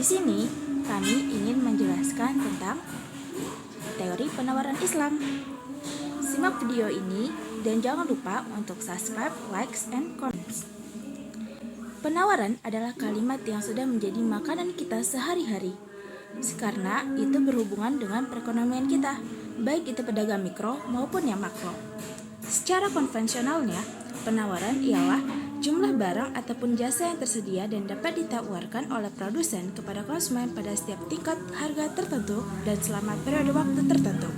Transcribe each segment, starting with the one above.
Di sini kami ingin menjelaskan tentang teori penawaran Islam. Simak video ini dan jangan lupa untuk subscribe, likes, and comments. Penawaran adalah kalimat yang sudah menjadi makanan kita sehari-hari, karena itu berhubungan dengan perekonomian kita, baik itu pedagang mikro maupun yang makro. Secara konvensionalnya, penawaran ialah jumlah barang ataupun jasa yang tersedia dan dapat ditawarkan oleh produsen kepada konsumen pada setiap tingkat harga tertentu dan selama periode waktu tertentu.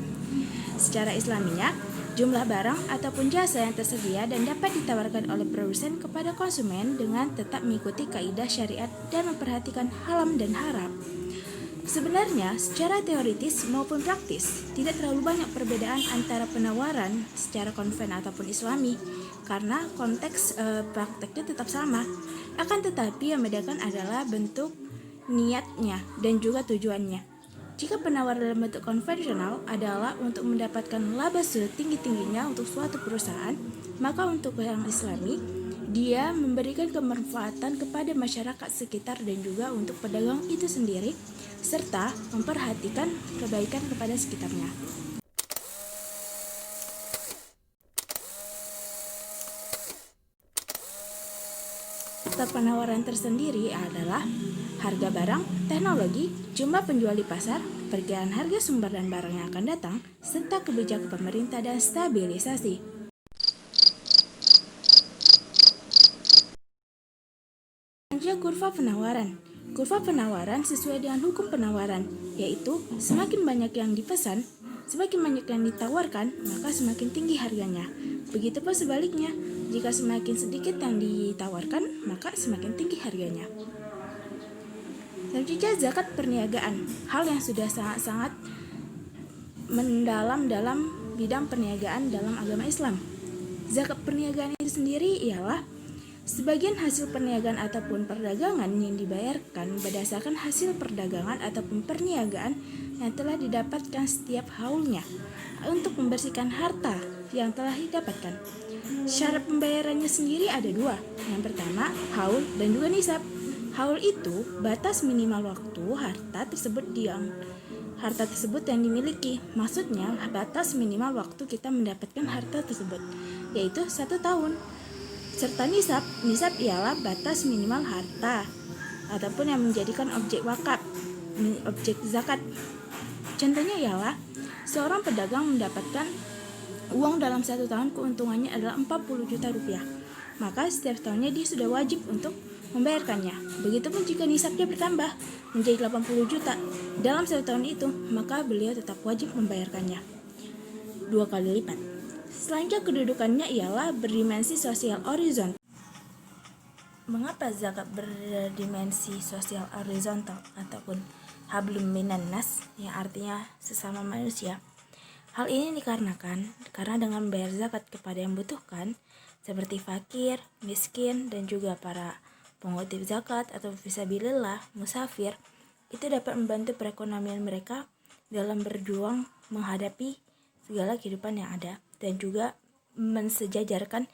Secara Islaminya, jumlah barang ataupun jasa yang tersedia dan dapat ditawarkan oleh produsen kepada konsumen dengan tetap mengikuti kaidah syariat dan memperhatikan halal dan haram. Sebenarnya, secara teoritis maupun praktis, tidak terlalu banyak perbedaan antara penawaran secara konven ataupun Islami, karena konteks prakteknya tetap sama. Akan tetapi yang membedakan adalah bentuk niatnya dan juga tujuannya. Jika penawaran dalam bentuk konvensional adalah untuk mendapatkan laba setinggi-tingginya untuk suatu perusahaan, maka untuk yang Islami, dia memberikan kemanfaatan kepada masyarakat sekitar dan juga untuk pedagang itu sendiri, serta memperhatikan kebaikan kepada sekitarnya. Faktor penawaran tersendiri adalah harga barang, teknologi, jumlah penjual di pasar, perkiraan harga sumber dan barang yang akan datang, serta kebijakan pemerintah dan stabilisasi. Kurva penawaran. Kurva penawaran sesuai dengan hukum penawaran, yaitu semakin banyak yang dipesan, semakin banyak yang ditawarkan, maka semakin tinggi harganya. Begitupun sebaliknya, jika semakin sedikit yang ditawarkan, maka semakin tinggi harganya. Selanjutnya, zakat perniagaan, hal yang sudah sangat-sangat mendalam dalam bidang perniagaan dalam agama Islam. Zakat perniagaan itu sendiri ialah sebagian hasil perniagaan ataupun perdagangan yang dibayarkan berdasarkan hasil perdagangan ataupun perniagaan yang telah didapatkan setiap haulnya untuk membersihkan harta yang telah didapatkan. Syarat pembayarannya sendiri ada dua. Yang pertama, haul dan juga nisab. Haul itu batas minimal waktu harta tersebut yang dimiliki. Maksudnya, batas minimal waktu kita mendapatkan harta tersebut, yaitu 1 tahun. Serta nisab ialah batas minimal harta ataupun yang menjadikan objek wakaf, objek zakat. Contohnya ialah seorang pedagang mendapatkan uang dalam 1 tahun, keuntungannya adalah 40 juta rupiah. Maka setiap tahunnya dia sudah wajib untuk membayarkannya. Begitupun jika nisabnya bertambah menjadi 80 juta dalam 1 tahun itu, maka beliau tetap wajib membayarkannya 2 kali lipat. Selanjutnya kedudukannya ialah berdimensi sosial horizontal. Mengapa zakat berdimensi sosial horizontal ataupun hablum minan nas, yang artinya sesama manusia? Hal ini dikarenakan karena dengan membayar zakat kepada yang membutuhkan seperti fakir, miskin, dan juga para pengutip zakat atau fisabilillah, musafir, itu dapat membantu perekonomian mereka dalam berjuang menghadapi segala kehidupan yang ada dan juga mensejajarkan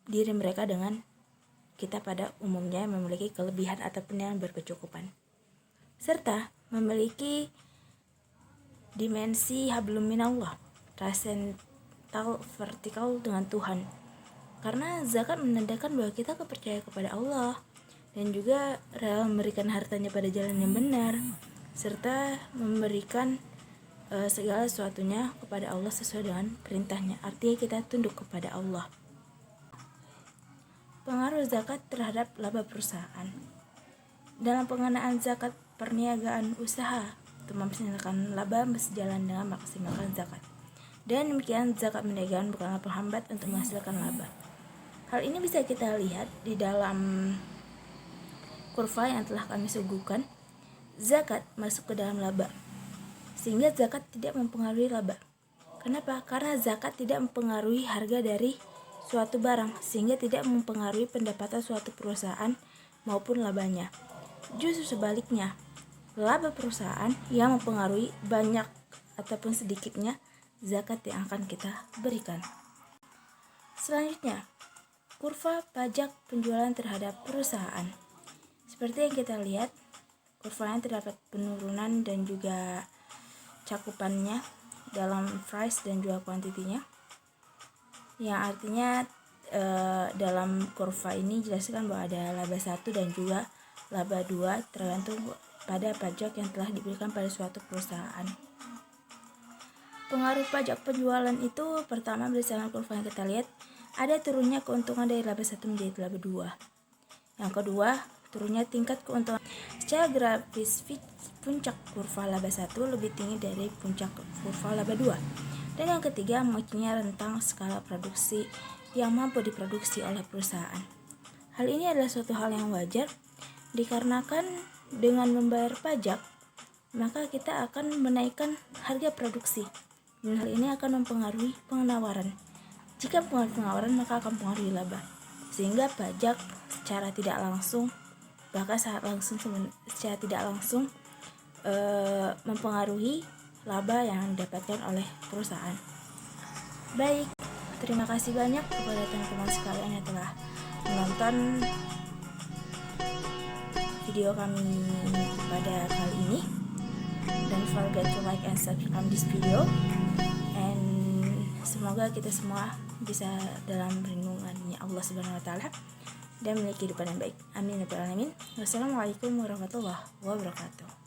diri mereka dengan kita pada umumnya yang memiliki kelebihan ataupun yang berkecukupan, serta memiliki dimensi hablum minallah, transcendental vertikal dengan Tuhan, karena zakat menandakan bahwa kita percaya kepada Allah dan juga rela memberikan hartanya pada jalan yang benar, serta memberikan segala sesuatunya kepada Allah sesuai dengan perintahnya. Artinya kita tunduk kepada Allah. Pengaruh zakat terhadap laba perusahaan. Dalam pengenaan zakat perniagaan usaha untuk memaksimalkan laba sejalan dengan maksimalkan zakat. Dan demikian zakat perniagaan bukanlah penghambat untuk menghasilkan laba. Hal ini bisa kita lihat di dalam kurva yang telah kami suguhkan. Zakat masuk ke dalam laba, sehingga zakat tidak mempengaruhi laba. Kenapa? Karena zakat tidak mempengaruhi harga dari suatu barang, sehingga tidak mempengaruhi pendapatan suatu perusahaan maupun labanya. Justru sebaliknya, laba perusahaan yang mempengaruhi banyak ataupun sedikitnya zakat yang akan kita berikan. Selanjutnya, kurva pajak penjualan terhadap perusahaan. Seperti yang kita lihat, kurvanya terdapat penurunan dan juga cakupannya dalam price dan juga kuantitinya, yang artinya dalam kurva ini jelaskan bahwa ada laba 1 dan juga laba 2 tergantung pada pajak yang telah diberikan pada suatu perusahaan. Pengaruh pajak penjualan itu pertama berdasarkan kurva yang kita lihat, ada turunnya keuntungan dari laba 1 menjadi laba 2. Yang kedua, turunnya tingkat keuntungan. Secara grafis, puncak kurva laba 1 lebih tinggi dari puncak kurva laba 2. Dan yang ketiga, munculnya rentang skala produksi yang mampu diproduksi oleh perusahaan. Hal ini adalah suatu hal yang wajar dikarenakan dengan membayar pajak, maka kita akan menaikkan harga produksi. Dan hal ini akan mempengaruhi penawaran. Jika pengeluaran maka akan mempengaruhi laba. Sehingga pajak secara tidak langsung, bahkan secara tidak langsung mempengaruhi laba yang didapatkan oleh perusahaan. Baik, terima kasih banyak kepada teman-teman sekalian yang telah menonton video kami pada kali ini. Don't forget to like and subscribe this video, and semoga kita semua bisa dalam perlindungannya Allah Subhanahu wa taala dan memiliki kehidupan yang baik. Amin ya rabbal alamin. Wassalamualaikum warahmatullahi wabarakatuh.